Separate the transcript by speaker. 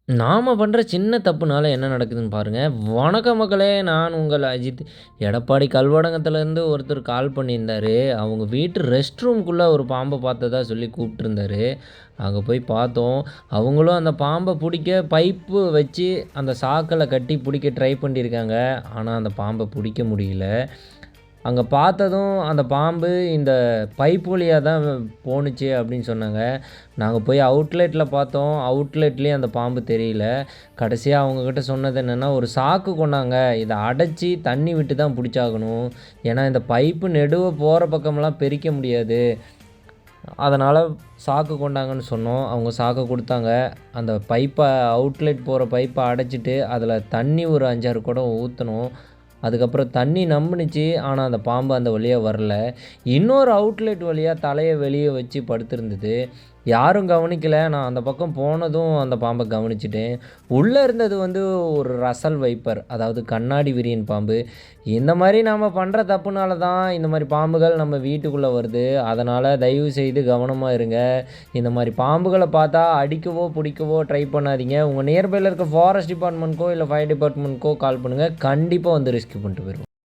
Speaker 1: நாம பண்ற சின்ன தப்புனால என்ன நடக்குதுன்னு பாருங்க. வணக்கம் மக்களே! நான் உங்கள் அஜித். எடப்பாடி கல்வடங்கத்துலேருந்து ஒருத்தர் கால் பண்ணியிருந்தாரு. அவங்க வீட்டு ரெஸ்ட் ரூம்குள்ள ஒரு பாம்ப பார்த்ததா சொல்லி கூப்பிட்டுருந்தாரு. அங்க போய் பார்த்தோம். அவங்களும் அந்த பாம்ப புடிக்க பைப்பு வச்சு அந்த சாக்குல கட்டி புடிக்க ட்ரை பண்ணியிருக்காங்க. ஆனா அந்த பாம்ப புடிக்க முடியல. அங்க பார்த்ததும் அந்த பாம்பு இந்த பைப் வழியா தான் போணுச்சு அப்படின்னு சொன்னாங்க. நாங்க போய் அவுட்லெட்ல பார்த்தோம். அவுட்லெட்லேயும் அந்த பாம்பு தெரியல. கடைசியா அவங்ககிட்ட சொன்னது என்னன்னா, "ஒரு சாக்கு கொண்டாங்க. இத அடைச்சு தண்ணி விட்டு தான் புடிச்சாகணும். ஏன்னா இந்த பைப்பு நெடுவ போற பக்கமெல்லாம் பிரிக்க முடியாது. அதனால சாக்கு கொண்டாங்கன்னு சொன்னோம்." அவங்க சாக்க குடுத்தாங்க. அந்த பைப்ப அவுட்லெட் போற பைப்ப அடைச்சிட்டு, அதில தண்ணி ஒரு 5, 6 குடம் ஊத்துனோம். அதுக்கப்புறம் தண்ணி நம்புனுச்சு. ஆனா, அந்த பாம்பு அந்த வழியா வரல. இன்னொரு அவுட்லெட் வழியா தலைய வெளிய வச்சு படுத்திருந்தது. யாரும் கவனிக்கல. நான் அந்த பக்கம் போனதும் அந்த பாம்ப கவனிச்சுட்டேன். உள்ள இருந்தது வந்து ஒரு ரசல் வைப்பர். அதாவது கண்ணாடி விரியன் பாம்பு. இந்த மாரி நாம பண்ற தப்புனால தான் இந்த மாரி பாம்புகள் நம்ம வீட்டுக்குள்ள வருது. அதனால தயவு செய்து கவனமா இருங்க. இந்த மாரி பாம்புகள பார்த்தா அடிக்கவோ, புடிக்கவோ ட்ரை பண்ணாதீங்க. உங்க நியர்பைல இருக்க ஃபாரஸ்ட் டிபார்ட்மெண்ட்க்கோ, இல்ல ஃபயர் டிபார்ட்மெண்ட்க்கோ கால் பண்ணுங்க. கண்டிப்பா வந்து ரெஸ்க்யூ பண்ணிட்டு போயிருவாங்க.